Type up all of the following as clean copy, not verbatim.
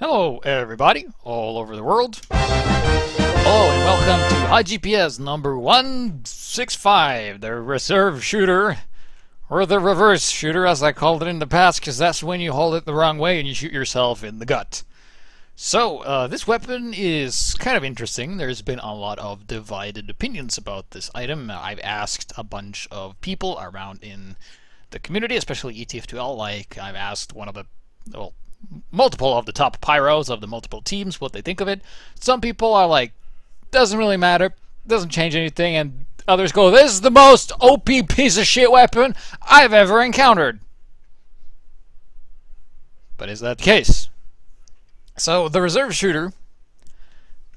Hello, everybody, all over the world. Hello, and welcome to HiGPS number 165, the reserve shooter, or the reverse shooter, as I called it in the past, because that's when you hold it the wrong way and you shoot yourself in the gut. So, this weapon is kind of interesting. There's been a lot of divided opinions about this item. I've asked a bunch of people around in the community, especially ETF2L, like I've asked one of the, well, multiple of the top pyros of the multiple teams what they think of it. Some people are like, doesn't really matter, doesn't change anything, and others go, this is the most OP piece of shit weapon I've ever encountered. But is that the case? So the reserve shooter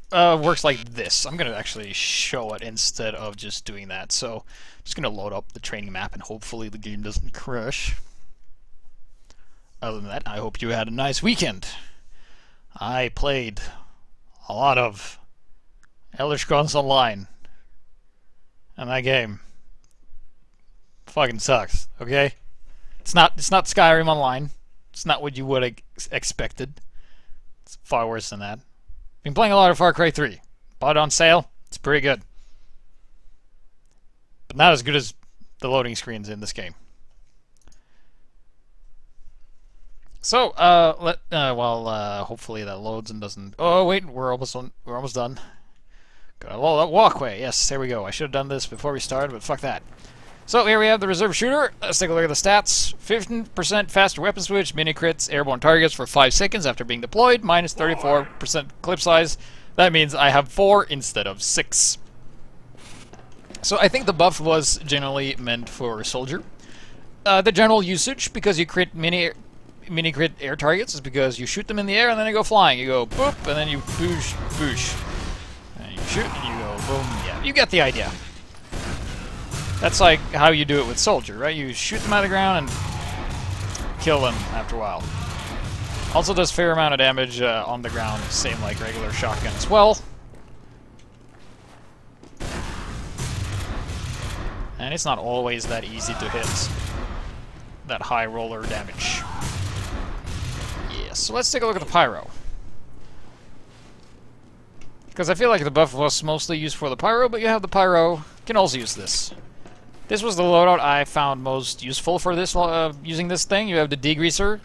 works like this. I'm going to actually show it instead of just doing that. So I'm just going to load up the training map and hopefully the game doesn't crash. Other than that, I hope you had a nice weekend. I played a lot of Elder Scrolls Online, and that game fucking sucks. Okay, it's not Skyrim Online. It's not what you would have expected. It's far worse than that. Been playing a lot of Far Cry 3. Bought it on sale. It's pretty good, but not as good as the loading screens in this game. So, hopefully that loads and doesn't... Oh, wait, we're almost done. Gotta load that walkway. Yes, there we go. I should have done this before we started, but fuck that. So, here we have the reserve shooter. Let's take a look at the stats. 15% faster weapon switch, mini crits, airborne targets for 5 seconds after being deployed, minus 34% clip size. That means I have 4 instead of 6. So, I think the buff was generally meant for soldier. The general usage, because you crit mini crit air targets, is because you shoot them in the air and then they go flying. You go boop and then you boosh, boosh. And you shoot and you go boom. Yeah, you get the idea. That's like how you do it with soldier, right? You shoot them out of the ground and kill them after a while. Also does fair amount of damage on the ground, same like regular shotgun as well. And it's not always that easy to hit that high roller damage. So let's take a look at the pyro, because I feel like the buff was mostly used for the pyro, but you have the pyro, you can also use this. This was the loadout I found most useful for this, using this thing. You have the degreaser.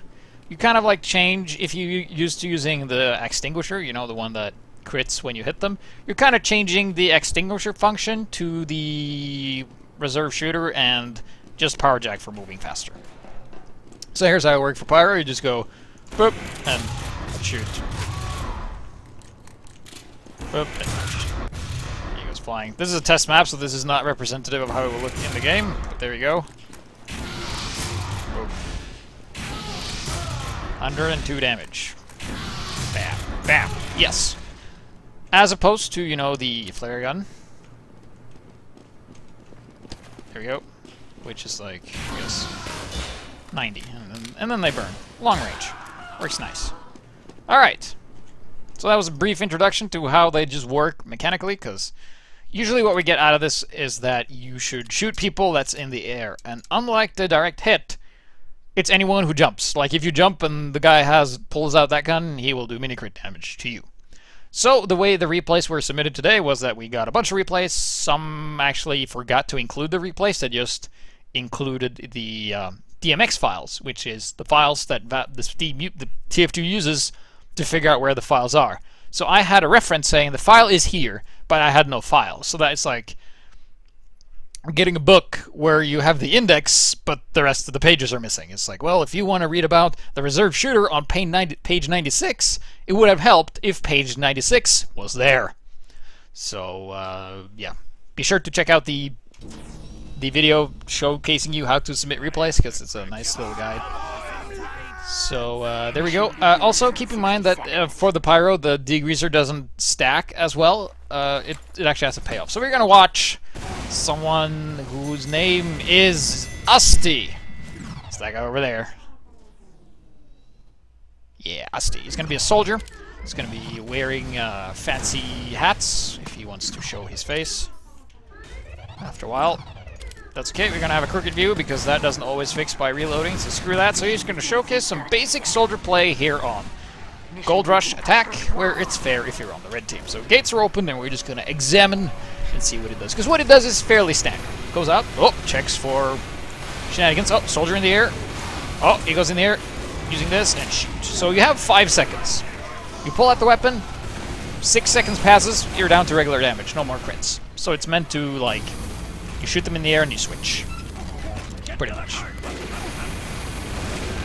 You kind of like change, if you used to using the extinguisher, you know, the one that crits when you hit them, you're kind of changing the extinguisher function to the reserve shooter and just power jack for moving faster. So here's how it works for pyro. You just go boop, and shoot. Boop, and shoot. He goes flying. This is a test map, so this is not representative of how it will look in the game, but there you go. Boop. 102 damage. Bam. Bam. Yes. As opposed to, you know, the flare gun. There we go. Which is like, I guess, 90. And then they burn. Long range. Works nice. Alright. So that was a brief introduction to how they just work mechanically, because usually what we get out of this is that you should shoot people that's in the air. And unlike the direct hit, it's anyone who jumps. Like if you jump and the guy pulls out that gun, he will do mini crit damage to you. So the way the replays were submitted today was that we got a bunch of replays. Some actually forgot to include the replays. They just included the DMX files, which is the files that the TF2 uses to figure out where the files are. So I had a reference saying the file is here, but I had no file. So that's like getting a book where you have the index, but the rest of the pages are missing. It's like, well, if you want to read about the reserve shooter on page 96, it would have helped if page 96 was there. So, yeah. Be sure to check out the video showcasing you how to submit replays, because it's a nice little guide. So there we go. Also keep in mind that for the pyro, the degreaser doesn't stack as well. It actually has a payoff. So we're gonna watch someone whose name is Usty. It's that guy over there. Yeah, Usty. He's gonna be a soldier. He's gonna be wearing fancy hats if he wants to show his face. After a while. That's okay, we're gonna have a crooked view because that doesn't always fix by reloading, so screw that. So he's gonna showcase some basic soldier play here on Gold Rush attack, where it's fair if you're on the red team. So gates are open, and we're just going to examine and see what it does. Because what it does is fairly standard. Goes out, oh, checks for shenanigans. Oh, soldier in the air. Oh, he goes in the air, using this, and shoot. So you have 5 seconds. You pull out the weapon, 6 seconds passes, you're down to regular damage, no more crits. So it's meant to, like, you shoot them in the air and you switch. Pretty much.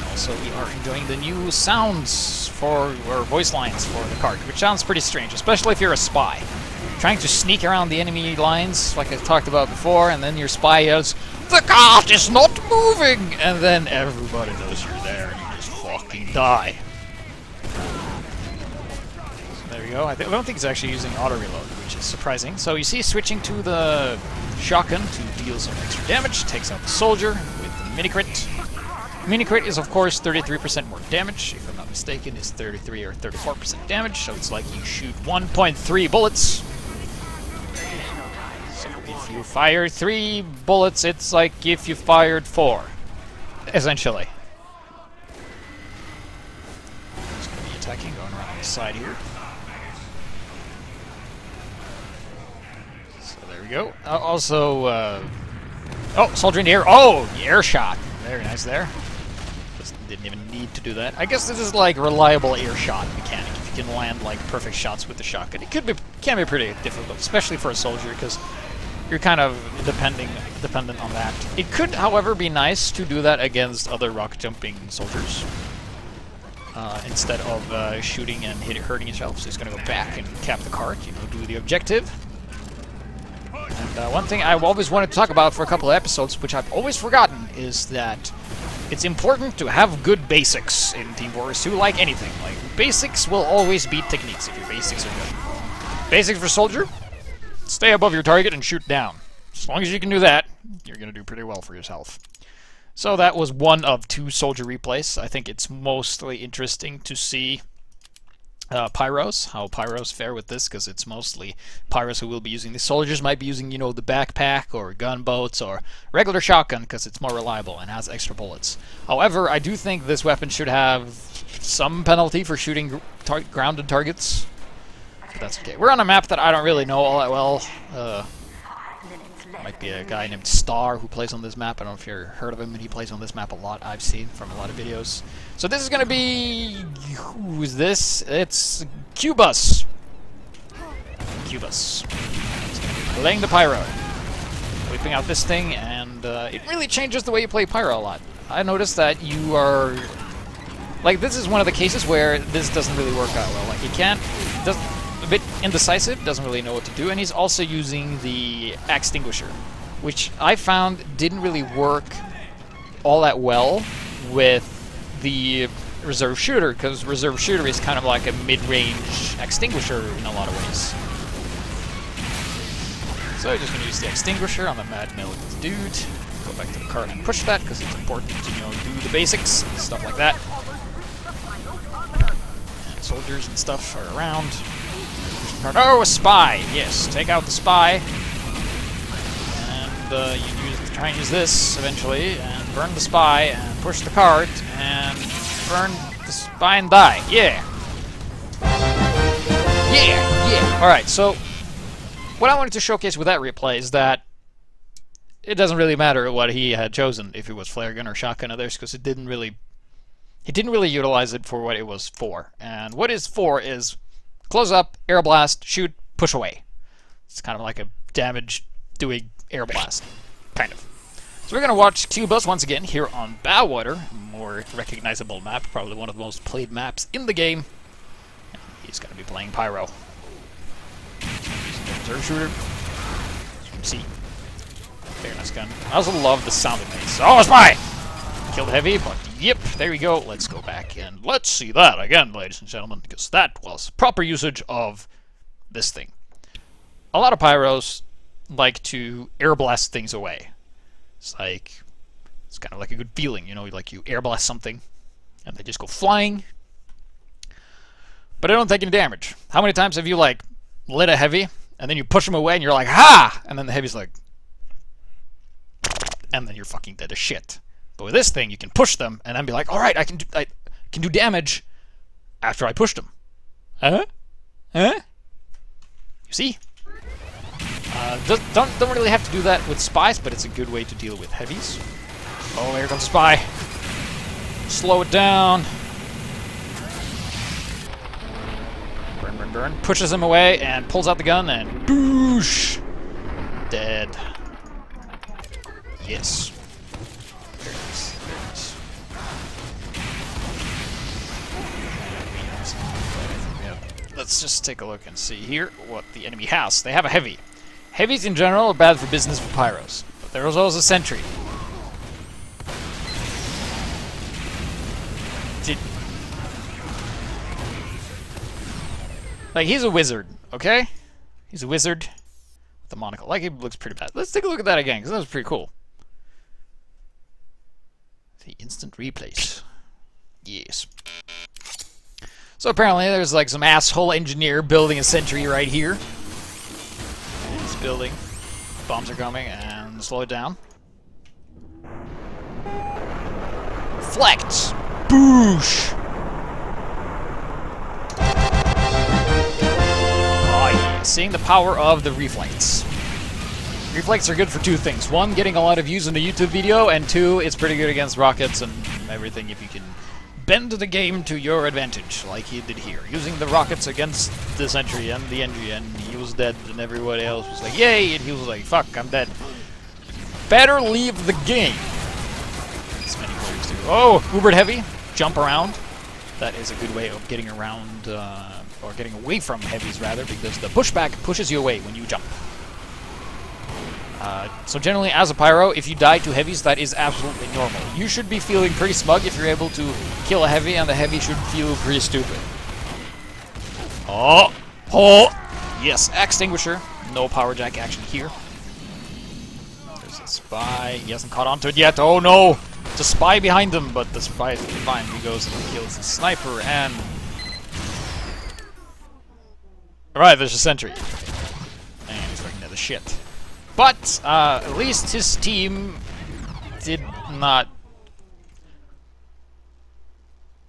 Also, we are enjoying the new sounds or voice lines for the card, which sounds pretty strange, especially if you're a spy. Trying to sneak around the enemy lines, like I talked about before, and then your spy yells, "The cart is not moving!" And then everybody knows you're there, and you just fucking die. So there we go. I don't think it's actually using auto-reload, which is surprising. So you see switching to the shotgun to deal some extra damage, takes out the soldier with the mini-crit. Mini-crit is, of course, 33% more damage. If I'm not mistaken, is 33 or 34% damage, so it's like you shoot 1.3 bullets. So if you fire 3 bullets, it's like if you fired 4, essentially. Just going to be attacking, going around the side here. So there we go. Also, oh, soldier in the air. Oh, the air shot. Very nice there. Didn't even need to do that. I guess this is like reliable air shot mechanic. If you can land like perfect shots with the shotgun, it can be pretty difficult, especially for a soldier, because you're kind of dependent on that. It could, however, be nice to do that against other rock jumping soldiers instead of shooting and hurting yourself. So he's going to go back and cap the cart, do the objective. And one thing I've always wanted to talk about for a couple of episodes, which I've always forgotten, is that it's important to have good basics in Team Fortress 2, like anything. Like, basics will always beat techniques if your basics are good. Basics for soldier, stay above your target and shoot down. As long as you can do that, you're going to do pretty well for yourself. So that was one of 2 soldier replays. I think it's mostly interesting to see Pyros, how Pyros fare with this, because it's mostly Pyros who will be using. The soldiers might be using, the backpack or gunboats or regular shotgun, because it's more reliable and has extra bullets. However, I do think this weapon should have some penalty for shooting grounded targets. But that's okay. We're on a map that I don't really know all that well. Might be a guy named Star who plays on this map. I don't know if you've heard of him, and he plays on this map a lot. I've seen from a lot of videos. So this is going to be... who is this? It's Cubus. Cubus. It's going to be playing the Pyro. Whipping out this thing, and it really changes the way you play Pyro a lot. I noticed that you are... like, this is one of the cases where this doesn't really work out well. Like, he can't... a bit indecisive, doesn't really know what to do, and he's also using the extinguisher, which I found didn't really work all that well with the reserve shooter, because reserve shooter is kind of like a mid-range extinguisher in a lot of ways. So I'm just going to use the extinguisher on the Mad Militant dude. Go back to the card and push that, because it's important to, do the basics, stuff like that. And soldiers and stuff are around. Oh, a spy! Yes, take out the spy. And you try and use this eventually, and burn the spy, and push the cart, and burn the spy and die. Yeah! Yeah! Alright, so what I wanted to showcase with that replay is that it doesn't really matter what he had chosen, if it was flare gun or shotgun or theirs, because he didn't really utilize it for what it was for. And what it's for is close up, air blast, shoot, push away. It's kind of like a damage-doing air blast, kind of. So we're going to watch Cubus once again here on Bowater, a more recognizable map, probably one of the most played maps in the game. And he's going to be playing Pyro. Using the reserve shooter. As you can see. Very nice gun. I also love the sound it makes. Oh, a spy! Killed heavy, but yep, there we go. Let's go back and let's see that again, ladies and gentlemen, because that was proper usage of this thing. A lot of Pyros like to air blast things away. It's kind of like a good feeling, like you air blast something and they just go flying, but they don't take any damage. How many times have you lit a heavy and then you push them away and you're like, ha! And then the heavy's like, and then you're fucking dead as shit. But with this thing, you can push them and then be like, all right, I can do damage, after I pushed him. Huh? Huh? You see? Don't really have to do that with spies, but it's a good way to deal with heavies. Oh, here comes a spy. Slow it down. Burn, burn, burn. Pushes him away and pulls out the gun and boosh! Dead. Yes. There it is. There it is. Let's just take a look and see here what the enemy has. They have a heavy. Heavies in general are bad for business for pyros, but there was also a sentry. Like, he's a wizard, okay? He's a wizard with a monocle. Like, he looks pretty bad. Let's take a look at that again, because that was pretty cool. The instant replays. Yes. So apparently there's like some asshole engineer building a sentry right here. He's building. Bombs are coming, and slow it down. Reflect! Boosh! Seeing the power of the reflects. Reflects are good for two things. One, getting a lot of views in a YouTube video, and two, it's pretty good against rockets and everything if you can bend the game to your advantage, like he did here. Using the rockets against the sentry and the NG, and he was dead, and everybody else was like, yay, and he was like, fuck, I'm dead. Better leave the game. As many players do. Oh, Ubered Heavy. Jump around. That is a good way of getting around, or getting away from heavies, rather, because the pushback pushes you away when you jump. So generally, as a pyro, if you die to heavies, that is absolutely normal. You should be feeling pretty smug if you're able to kill a heavy, and the heavy should feel pretty stupid. Oh! Oh! Yes, extinguisher. No power jack action here. There's a spy. He hasn't caught on to it yet. Oh no! It's a spy behind him, but the spy is fine. He goes and kills the sniper, and... Alright, there's a sentry. And he's looking at the shit. But, at least his team did not...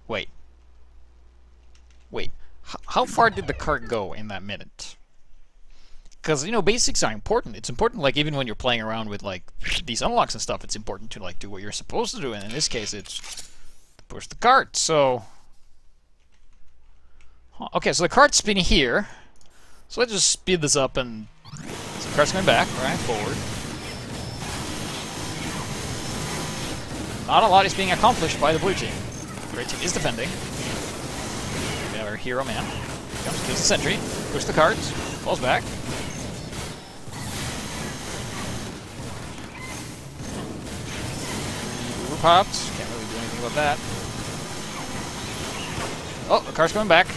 Wait. Wait. How far did the cart go in that minute? Because, you know, basics are important. It's important, like, even when you're playing around with, like, these unlocks and stuff, it's important to, like, do what you're supposed to do. And in this case, it's push the cart, so... Okay, so the cart's spinning here. So let's just speed this up and... So the cart's going back, right, forward. Not a lot is being accomplished by the blue team. The red team is defending. We have our hero man. Comes, kills the sentry. Push the carts. Falls back. Uber popped. Can't really do anything about that. Oh, the car's coming back.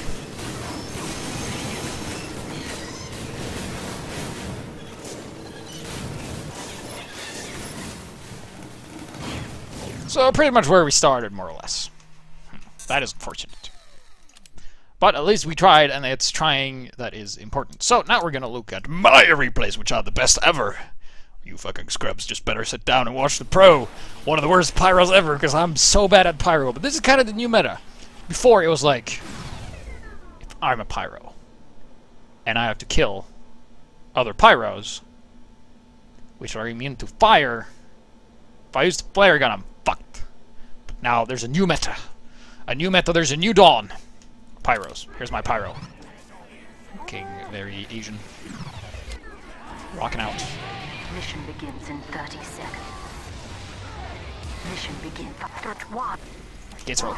So pretty much where we started, more or less. That is unfortunate. But at least we tried, and it's trying that is important. So now we're gonna look at my replays, which are the best ever. You fucking scrubs just better sit down and watch the pro. One of the worst pyros ever, because I'm so bad at pyro. But this is kind of the new meta. Before, it was like, if I'm a pyro, and I have to kill other pyros, which are immune to fire, if I use the flare gun, I'm fucked. But now there's a new meta. A new meta, there's a new dawn. Pyros. Here's my pyro. Looking very Asian. Rocking out. Mission begins in 30 seconds. Mission begins after 1. Gates roll.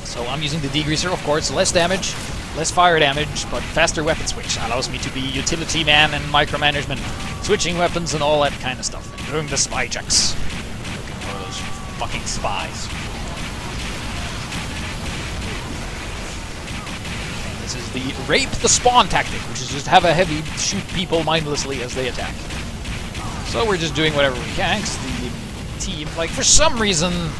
So I'm using the degreaser, of course. Less damage, less fire damage, but faster weapon switch. Allows me to be utility man and micromanagement. Switching weapons and all that kind of stuff. And doing the spy checks. Looking for those fucking spies. This is the rape the spawn tactic, which is just have a heavy shoot people mindlessly as they attack. So we're just doing whatever we can, 'cause the team, like, for some reason,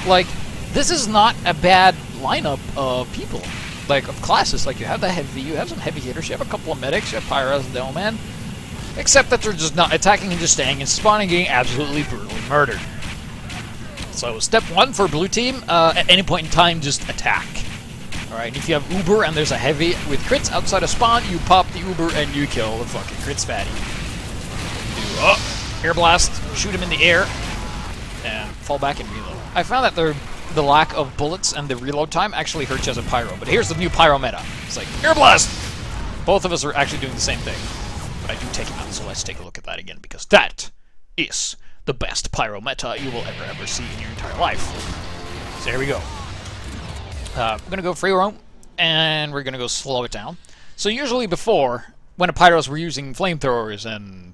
like, this is not a bad lineup of people, like, of classes. Like, you have the heavy, you have some heavy hitters, you have a couple of medics, you have pyros, the man, except that they're just not attacking and just staying and spawning, getting absolutely brutally murdered. So step one for blue team, at any point in time, just attack. Alright, if you have Uber and there's a heavy with crits outside a spawn, you pop the Uber and you kill the fucking crits fatty. Air blast, shoot him in the air, and fall back and reload. I found that the lack of bullets and the reload time actually hurts you as a pyro, but here's the new pyro meta. It's like, air blast! Both of us are actually doing the same thing, but I do take him out, so let's take a look at that again, because that is the best pyro meta you will ever see in your entire life. So here we go. We're going to go free roam, and we're going to go slow it down. So usually before, when the pyros were using flamethrowers and...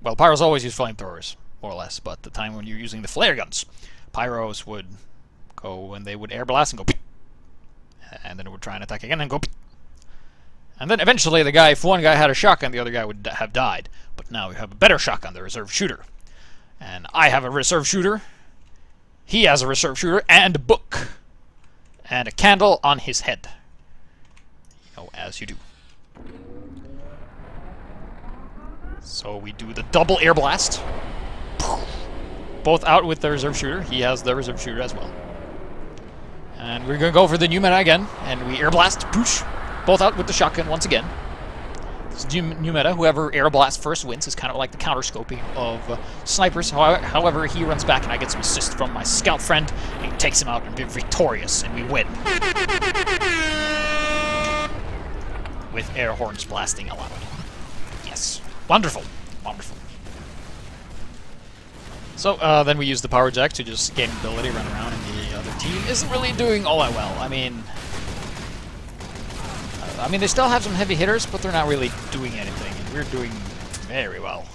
Well, pyros always use flamethrowers, more or less, but the time when you're using the flare guns, pyros would go and they would air blast and go... And then it would try and attack again and go... And then eventually the guy, if one guy had a shotgun, the other guy would have died. But now we have a better shotgun, the reserve shooter. And I have a reserve shooter. He has a reserve shooter and a book. And a candle on his head. You know, as you do. So we do the double air blast. Both out with the reserve shooter. He has the reserve shooter as well. And we're going to go for the new meta again. And we air blast. Poosh. Both out with the shotgun once again. This is new meta. Whoever air blasts first wins. Is kind of like the counter-scoping of snipers. However, he runs back and I get some assist from my scout friend. And he takes him out and we're victorious. And we win. With air horns blasting allowed. Yes. Wonderful. Wonderful. So, then we use the power jack to just gain ability, run around, and the other team isn't really doing all that well. I mean, they still have some heavy hitters, but they're not really doing anything. And we're doing very well,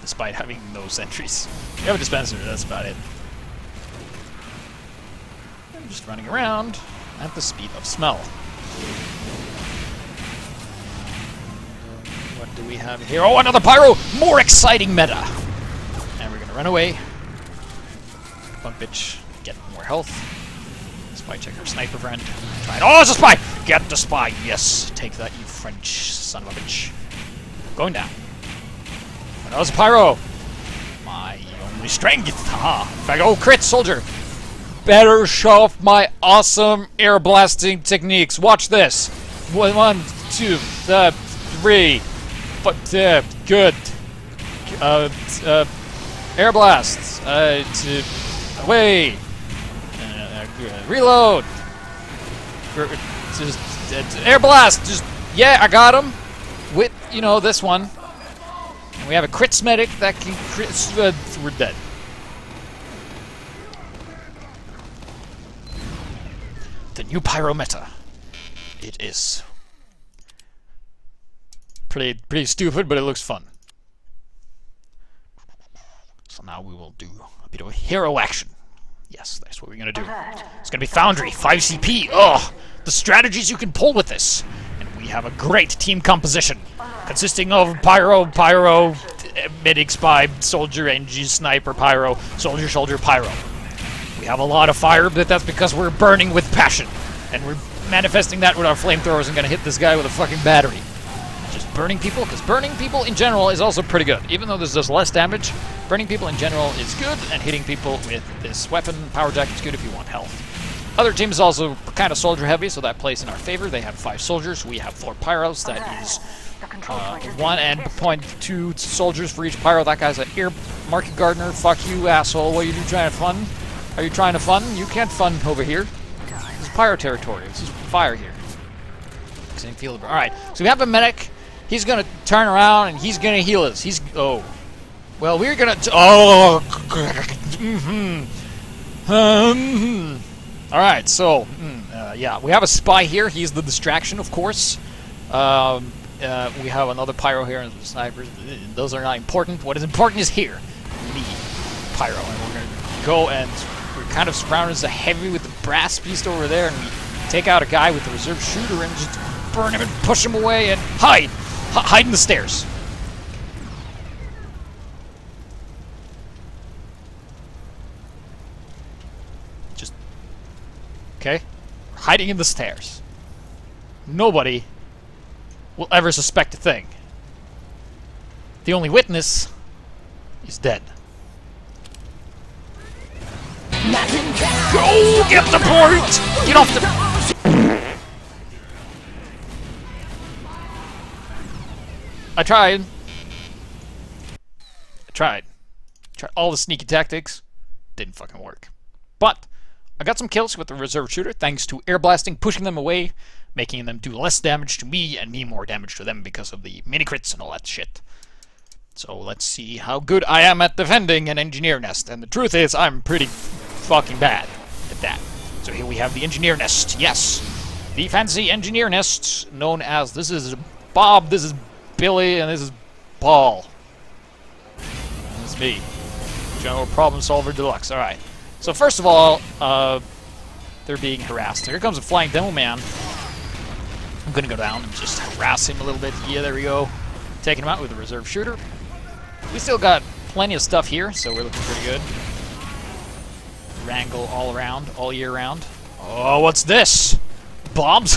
despite having no sentries. We have a dispenser, that's about it. I'm just running around at the speed of smell. What do we have here? Oh, another pyro! More exciting meta! And we're gonna run away. One bitch, get more health. Spy check our sniper friend. Try it. Oh, it's a spy! Get the spy! Yes! Take that, you French son of a bitch. Going down. But that was a pyro! My only strength! Haha! In fact, oh, crit, soldier! Better show off my awesome air blasting techniques. Watch this! 1, 2, 3. But, good. Air blasts. Away! Reload! Just air blast! Just, yeah, I got him! With, you know, this one. And we have a crits medic that can crit... we're dead. The new pyro meta. It is pretty stupid, but it looks fun. So now we will do a bit of hero action. Yes, that's what we're gonna do. It's gonna be Foundry, 5 CP. Ugh! The strategies you can pull with this. And we have a great team composition. Consisting of pyro, medic, spy, soldier, NG, sniper, pyro, soldier, pyro. We have a lot of fire, but that's because we're burning with passion. And we're manifesting that with our flamethrowers and gonna hit this guy with a fucking battery. Just burning people, because burning people in general is also pretty good. Even though this does less damage, burning people in general is good, and hitting people with this weapon, power jack, is good if you want health. Other teams also kind of soldier heavy, so that plays in our favor. They have 5 soldiers, we have 4 pyros, that is 1 and 0.2 soldiers for each pyro. That guy's an ear market gardener. Fuck you, asshole. What are you trying to fun? Are you trying to fun? You can't fun over here. This is pyro territory. This is fire here. Alright, so we have a medic. He's gonna turn around and he's gonna heal us. Oh. Well, we're gonna... Alright, so... yeah, we have a spy here. He's the distraction, of course. We have another pyro here and some snipers. Those are not important. What is important is here. Me, pyro. And we're gonna go and... We're kind of surrounded as a heavy with the brass beast over there. And we take out a guy with the reserve shooter and just burn him and push him away and hide! Hide in the stairs. Just... Okay? Hiding in the stairs. Nobody will ever suspect a thing. The only witness is dead. Go get the point! Get off the... I tried. Tried all the sneaky tactics. Didn't fucking work. But I got some kills with the reserve shooter thanks to air blasting, pushing them away, making them do less damage to me and me more damage to them because of the mini crits and all that shit. So let's see how good I am at defending an engineer nest. And the truth is, I'm pretty fucking bad at that. So here we have the engineer nest. Yes, the fancy engineer nest known as, this is Bob, this is Billy, and this is Paul. That's me. General Problem Solver Deluxe. Alright. So first of all, they're being harassed. Here comes a flying demo man. I'm gonna go down and just harass him a little bit. Yeah, there we go. Taking him out with a reserve shooter. We still got plenty of stuff here, so we're looking pretty good. Wrangle all around, all year round. Oh, what's this? Bombs?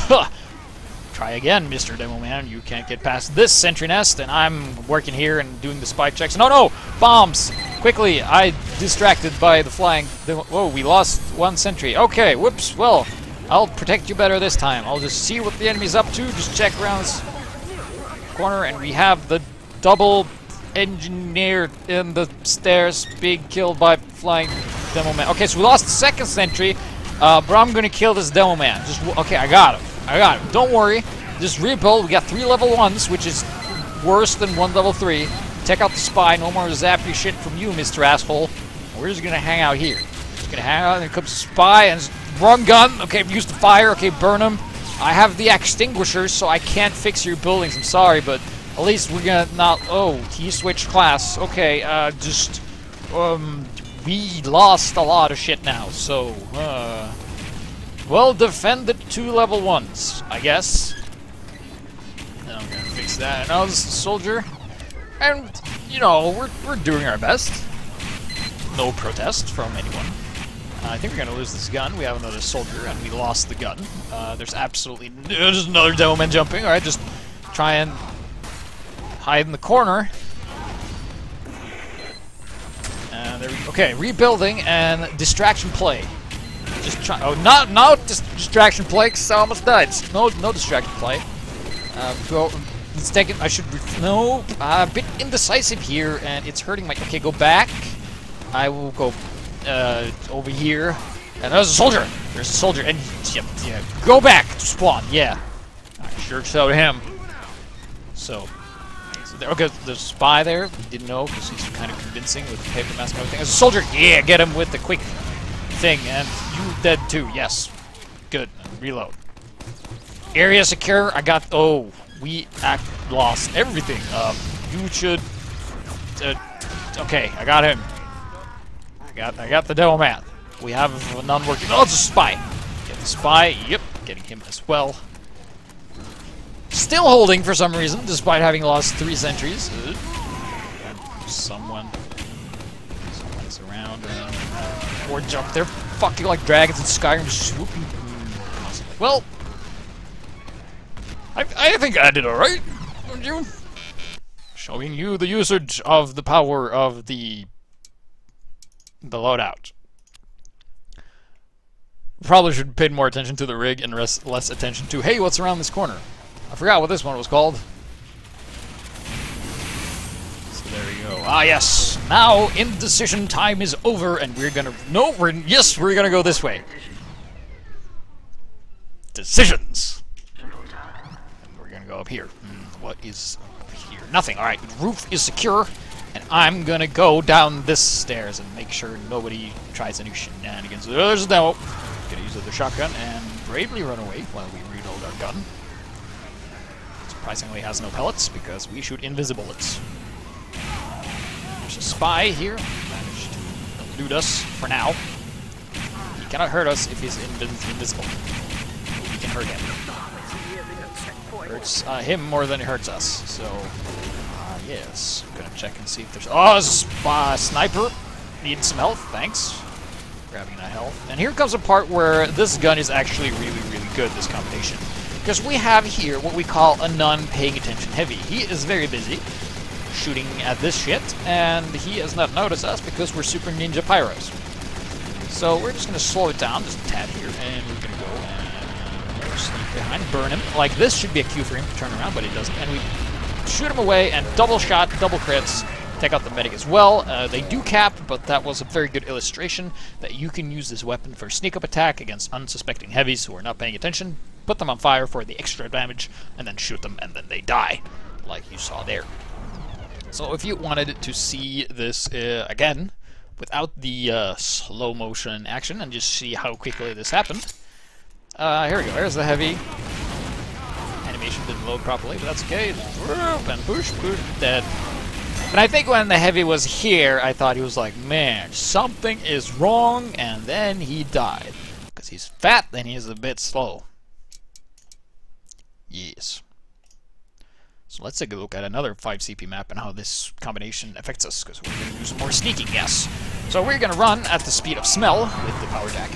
Try again, Mr. Demo Man. You can't get past this sentry nest, and I'm working here and doing the spy checks. No, no! Bombs! Quickly! I distracted by the flying... Whoa, we lost one sentry. Okay, whoops. Well, I'll protect you better this time. I'll just see what the enemy's up to. Just check around this corner, and we have the double engineer in the stairs being killed by flying Demo Man. Okay, so we lost the second sentry, but I'm gonna kill this Demo Man. Okay, I got him. Don't worry. Just rebuild. We got 3 level 1s, which is worse than 1 level 3. Take out the spy. No more zappy shit from you, Mr. Asshole. We're just gonna hang out here. Just gonna hang out, and here comes the spy, and wrong gun. Okay, use the fire. Okay, burn him. I have the extinguishers, so I can't fix your buildings. I'm sorry, but at least we're gonna not... Oh, he switched class. Okay, we lost a lot of shit now, so, well, defend the 2 level 1s, I guess. Now I'm gonna fix that. Now this is the soldier. And, you know, we're doing our best. No protest from anyone. I think we're gonna lose this gun. We have another soldier, and we lost the gun. There's absolutely... There's another Demo Man jumping. Alright, just try and hide in the corner. And there we go. Okay, rebuilding and distraction play. Just try. Oh, not distraction play, because I almost died. No distraction play. Go. It's taking. I should. No. A bit indecisive here, and it's hurting my. Okay, go back. I will go over here. And there's a soldier. There's a soldier, and yeah. Go back to spawn. Yeah. I sure showed him. So. Okay, there's a spy there. We didn't know because he's kind of convincing with the paper mask and everything. There's a soldier. Yeah, get him with the quick thing. And you dead too. Yes. Good. Reload. Area secure. I got... Oh, we lost everything. You should... okay, I got him. I got the Demo Man. We have a non-working... Oh, it's a spy. Get the spy. Yep, getting him as well. Still holding for some reason, despite having lost 3 sentries. Someone is around. Or jump. They're fucking like dragons in Skyrim, swooping constantly. Well, I think I did alright, don't you? Showing you the usage of the power of the loadout. Probably should pay more attention to the rig and less attention to, hey, what's around this corner? I forgot what this one was called. So there we go. Ah, yes. Now indecision time is over, and we're gonna... No, yes, we're gonna go this way. Decisions. And we're gonna go up here. What is up here? Nothing. All right. The roof is secure, and I'm gonna go down this stairs and make sure nobody tries any shenanigans. There's a demo. Gonna use the shotgun and bravely run away while we reload our gun. Surprisingly has no pellets because we shoot invisible bullets. There's a spy here. Managed to elude us for now. He cannot hurt us if he's invisible. We can hurt him. Hurts him more than it hurts us. So, yes. I'm gonna check and see if there's... Oh, there's a sniper. Needs some health. Thanks. Grabbing that health. And here comes a part where this gun is actually really, really good, this combination. Because we have here what we call a non-paying attention heavy. He is very busy shooting at this shit, and he has not noticed us because we're super ninja pyros. So we're just going to slow it down just a tad here, and we're going to go and sneak behind, burn him. Like this should be a cue for him to turn around, but it doesn't. And we shoot him away, and double shot, double crits. Take out the medic as well. They do cap, but that was a very good illustration that you can use this weapon for sneak-up attack against unsuspecting heavies who are not paying attention, put them on fire for the extra damage, and then shoot them, and then they die, like you saw there. So if you wanted to see this again, without the slow motion action, and just see how quickly this happened, here we go. There's the heavy. Animation didn't load properly, but that's okay. And push, dead. And I think when the heavy was here, I thought he was like, man, something is wrong, and then he died. Because he's fat, and he's a bit slow. Yes. So let's take a look at another 5 CP map and how this combination affects us, because we're going to do some more sneaking, yes. So we're going to run at the speed of smell with the power jack.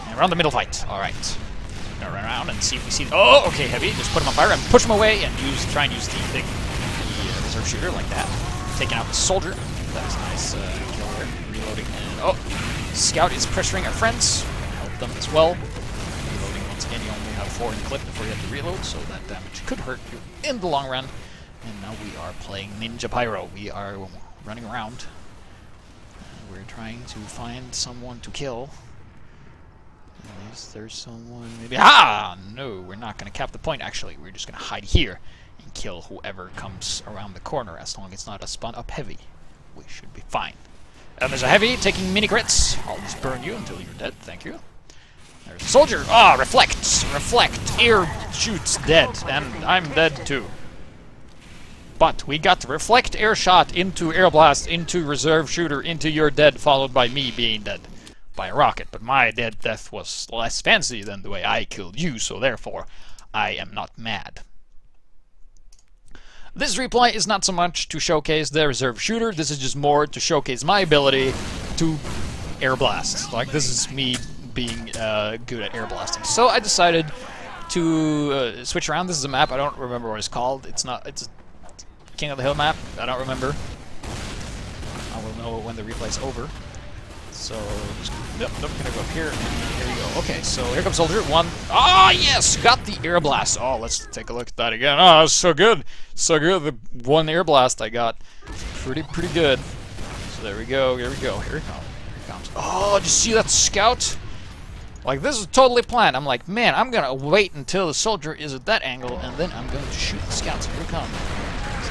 And we're on the middle fight. Alright. Gonna run around and see if we see... Oh, okay, heavy. Just put him on fire and push him away and try and use the reserve shooter like that. Taking out the soldier. That was a nice kill there. Reloading. And, oh, scout is pressuring our friends. Help them as well. Reloading once again. You only have 4 in the clip before you have to reload, so that damage could hurt you in the long run. And now we are playing Ninja Pyro. We are running around. We're trying to find someone to kill. Is there someone maybe? Ah! No, we're not going to cap the point, actually. We're just going to hide here and kill whoever comes around the corner. As long as it's not a spun-up heavy, we should be fine. And there's a heavy taking mini crits. I'll just burn you until you're dead. Thank you. There's a soldier. Ah, reflects. Reflect. Ear shoots dead. And I'm dead too. But we got reflect air shot into air blast into reserve shooter into your dead, followed by me being dead by a rocket. But my death was less fancy than the way I killed you, so therefore I am not mad. This replay is not so much to showcase the reserve shooter. This is just more to showcase my ability to air blast. Like, this is me being good at air blasting. So I decided to switch around. This is a map I don't remember what it's called. It's a King of the Hill map. I don't remember. I will know when the replay's over. So, nope, gonna go up here, and here you go. Okay, so here comes soldier, one. Ah, yes! Got the air blast. Oh, let's take a look at that again. Oh, that's so good. So good. The one air blast I got. Pretty good. So there we go, here we go. Here it comes. Oh, did you see that scout? Like, this is totally planned. I'm like, man, I'm gonna wait until the soldier is at that angle, and then I'm going to shoot the scouts. Here it comes.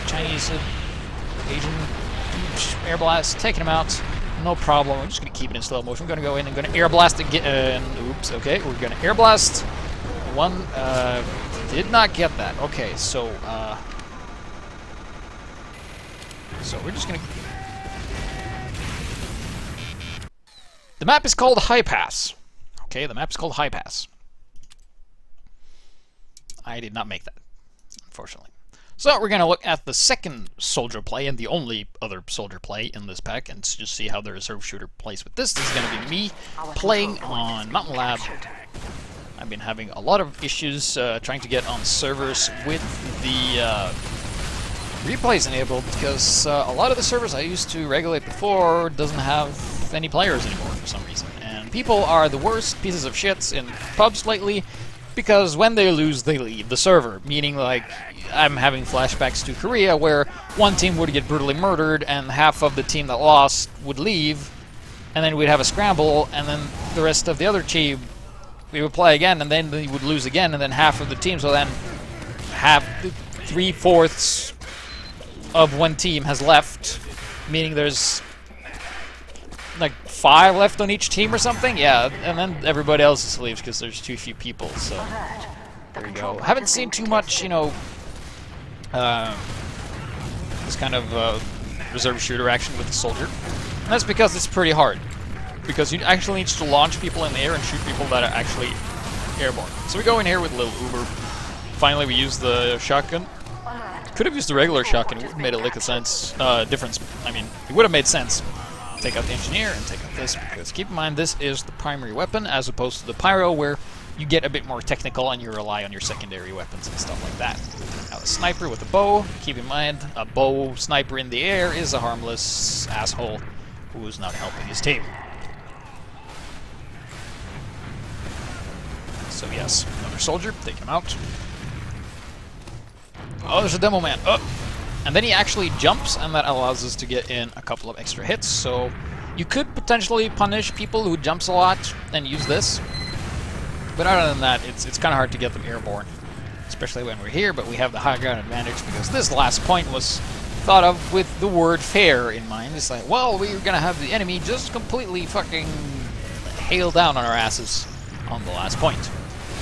Chinese, Asian, air blast, taking him out. No problem. I'm just going to keep it in slow motion. I'm going to go in and going to air blast again. Oops, okay. We're going to air blast. One, did not get that. Okay, so we're just going to... The map is called HiGPS. Okay, the map is called HiGPS. I did not make that, unfortunately. So we're going to look at the second soldier play and the only other soldier play in this pack and just see how the reserve shooter plays with this. This is going to be me playing on Mountain Lab. I've been having a lot of issues trying to get on servers with the replays enabled because a lot of the servers I used to regulate before doesn't have any players anymore for some reason. And people are the worst pieces of shits in pubs lately because when they lose, they leave the server. Meaning, like, I'm having flashbacks to Korea where one team would get brutally murdered and half of the team that lost would leave, and then we'd have a scramble, and then the rest of the other team, we would play again, and then we would lose again, and then half of the team, so then have 3/4 of one team has left, meaning there's like 5 left on each team or something. Yeah, and then everybody else leaves because there's too few people. So there you go. Haven't seen too much, you know, this kind of reserve shooter action with the soldier. And that's because it's pretty hard. Because you actually need to launch people in the air and shoot people that are actually airborne. So we go in here with a little Uber. Finally, we use the shotgun. Could have used the regular shotgun. It would have made a lick of sense. Difference. I mean, it would have made sense. Take out the engineer and take out this, because keep in mind this is the primary weapon as opposed to the pyro where you get a bit more technical and you rely on your secondary weapons and stuff like that. Now the sniper with a bow, keep in mind a bow sniper in the air is a harmless asshole who is not helping his team. So yes, another soldier, take him out. Oh, there's a demo man. Oh! And then he actually jumps, and that allows us to get in a couple of extra hits. So you could potentially punish people who jumps a lot and use this. But other than that, it's kind of hard to get them airborne. Especially when we're here, but we have the high ground advantage because this last point was thought of with the word fair in mind. It's like, well, we're going to have the enemy just completely fucking hail down on our asses on the last point.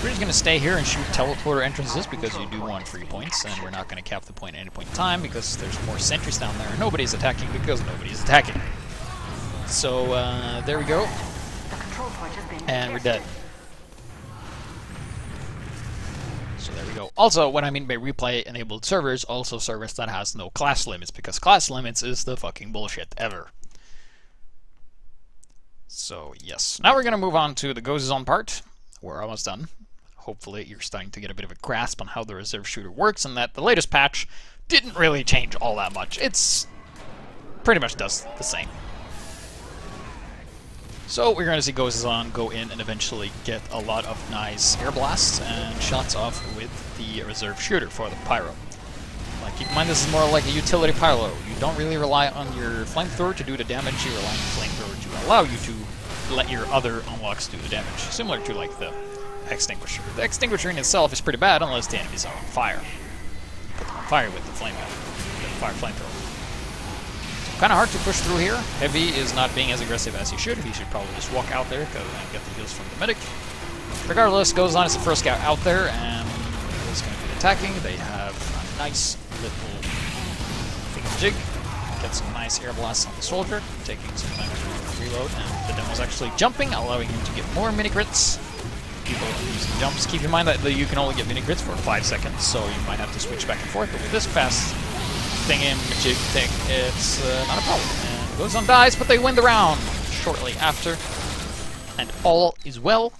We're just going to stay here and shoot teleporter entrances because you do want free points, and we're not going to cap the point at any point in time because there's more sentries down there and nobody's attacking because nobody's attacking. So, there we go. And we're dead. So there we go. Also, what I mean by replay-enabled servers, also servers that has no class limits, because class limits is the fucking bullshit ever. So, yes. Now we're going to move on to the goes on part. We're almost done. Hopefully you're starting to get a bit of a grasp on how the reserve shooter works, and that the latest patch didn't really change all that much. It's pretty much does the same. So we're going to see goes on go in and eventually get a lot of nice air blasts and shots off with the reserve shooter for the pyro. Like, keep in mind this is more like a utility pyro. You don't really rely on your flamethrower to do the damage, you rely on the flamethrower to allow you to let your other unlocks do the damage, similar to like the extinguisher. The extinguisher in itself is pretty bad unless the enemies are on fire. Put them on fire with the flamethrower. Kind of hard to push through here. Heavy is not being as aggressive as he should. He should probably just walk out there and get the heals from the medic. Regardless, goes on as the first scout out there and is going to be attacking. They have a nice little jig. Get some nice air blasts on the soldier, taking some time to reload, and the demo's actually jumping, allowing him to get more mini crits. People using jumps. Keep in mind that you can only get mini crits for 5 seconds, so you might have to switch back and forth. But with this fast jig thing, it's not a problem. And goes on dies, but they win the round shortly after, and all is well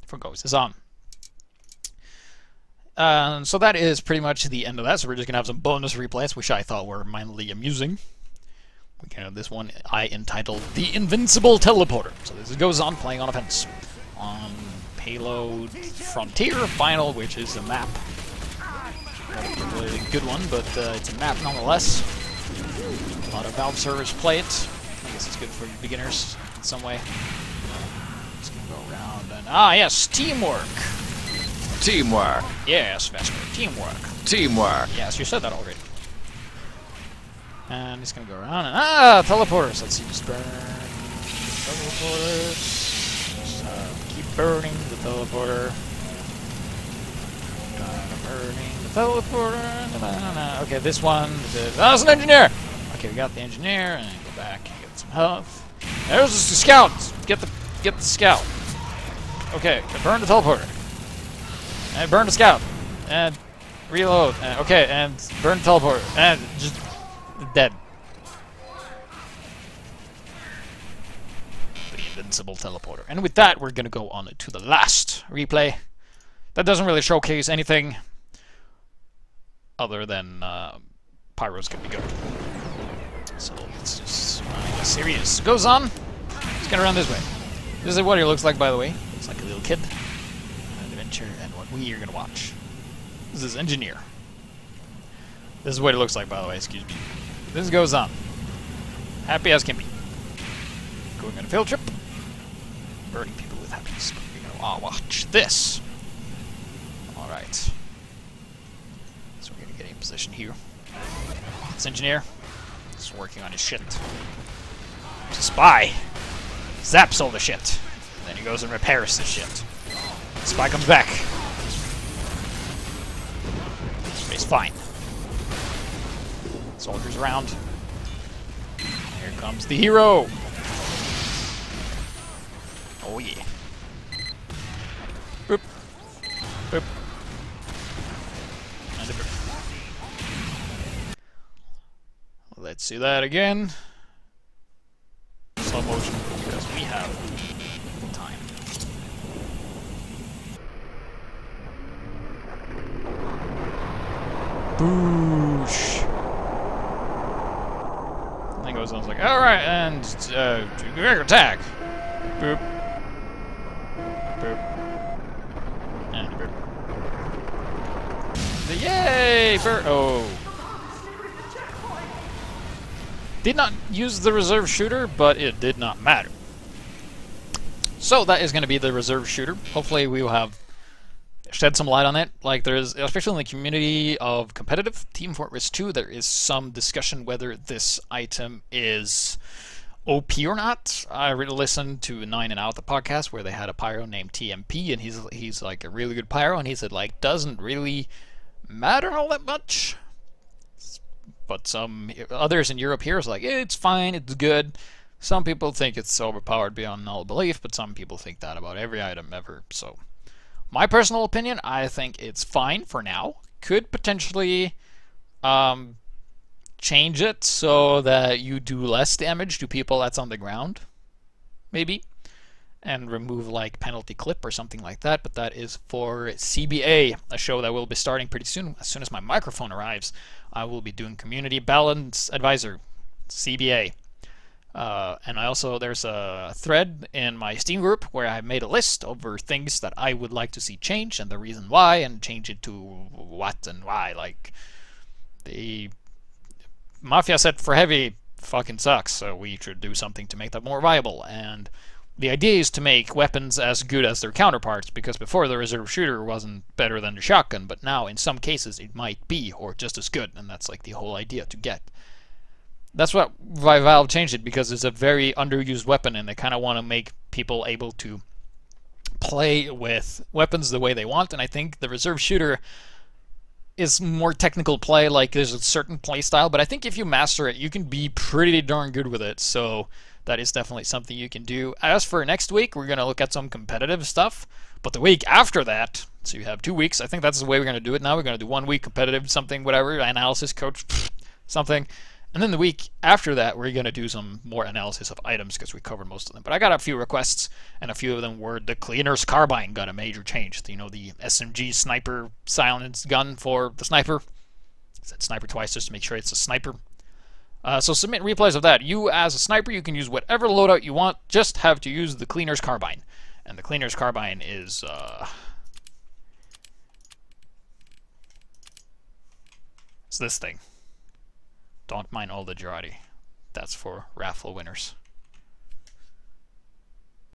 for goes on. So that is pretty much the end of that. So we're just gonna have some bonus replays, which I thought were mildly amusing. We can have this one I entitled "The Invincible Teleporter." So this goes on playing on offense on payload Frontier Final, which is a map. Not a particularly good one, but it's a map nonetheless. A lot of Valve servers play it. I guess it's good for beginners in some way. Just gonna go around and yes, teamwork. Teamwork. Yes, Vesper. Teamwork. Teamwork. Yes, you said that already. And he's gonna go around and teleporters. Let's see, just burn the teleporters. Just, keep burning the teleporter. Burning the teleporter. Okay, this one. It's an engineer. Okay, we got the engineer, and go back and get some health. There's the scout. Get the scout. Okay, burn the teleporter. And burn the scout. And reload. Okay, and burn the teleporter. And just dead. The invincible teleporter. And with that, we're gonna go on to the last replay. That doesn't really showcase anything other than pyros can be good. So let's just get serious. Goes on. It's gonna run this way. This is what he looks like, by the way. Looks like a little kid. An adventure, and what we are gonna watch. This is engineer. This is what it looks like, by the way. Excuse me. This goes on. Happy as can be. Going on a field trip. Burning people with happiness. We're gonna watch this. All right. So we're gonna get in position here. This engineer is working on his shit. He's a spy. Zaps all the shit. Then he goes and repairs the shit. The spy comes back. But he's fine. Soldiers around. Here comes the hero. Oh yeah. Boop. Boop. And a boop. Let's see that again. Slow motion, because we have time. Boosh. And goes on like, alright, and attack. Boop. Boop. And boop. Yay! Oh. Did not use the reserve shooter, but it did not matter. So that is going to be the reserve shooter. Hopefully we will have shed some light on it. Like there is, especially in the community of competitive Team Fortress 2, there is some discussion whether this item is OP or not. I listened to Nine and Out, the podcast, where they had a pyro named TMP, and he's like a really good pyro, and he said like doesn't really matter all that much. But some others in Europe here is like, it's fine, it's good. Some people think it's overpowered beyond all belief, but some people think that about every item ever. So, my personal opinion, I think it's fine for now. Could potentially change it so that you do less damage to people that's on the ground, maybe, and remove like penalty clip or something like that. But that is for CBA, a show that will be starting pretty soon. As soon as my microphone arrives, I will be doing Community Balance Advisor, CBA. And I also, there's a thread in my Steam group where I made a list over things that I would like to see change and the reason why, and change it to what and why. Like, the Mafia set for heavy fucking sucks, so we should do something to make that more viable. And the idea is to make weapons as good as their counterparts, because before the reserve shooter wasn't better than the shotgun, but now in some cases it might be, or just as good, and that's like the whole idea to get. That's why Valve changed it, because it's a very underused weapon, and they kind of want to make people able to play with weapons the way they want, and I think the reserve shooter is more technical play. Like, there's a certain play style, but I think if you master it, you can be pretty darn good with it, so that is definitely something you can do. As for next week, we're going to look at some competitive stuff, but the week after that, so you have 2 weeks, I think that's the way we're going to do it now. We're going to do 1 week competitive, something, whatever, analysis, coach, something. And then the week after that, we're going to do some more analysis of items, because we covered most of them. But I got a few requests, and a few of them were the Cleaner's Carbine got a major change. You know, the SMG sniper silence gun for the sniper. I said sniper twice just to make sure it's a sniper. So submit replays of that. You, as a sniper, you can use whatever loadout you want, just have to use the Cleaner's Carbine. And the Cleaner's Carbine is... it's this thing. Don't mind all the Girardi. That's for raffle winners.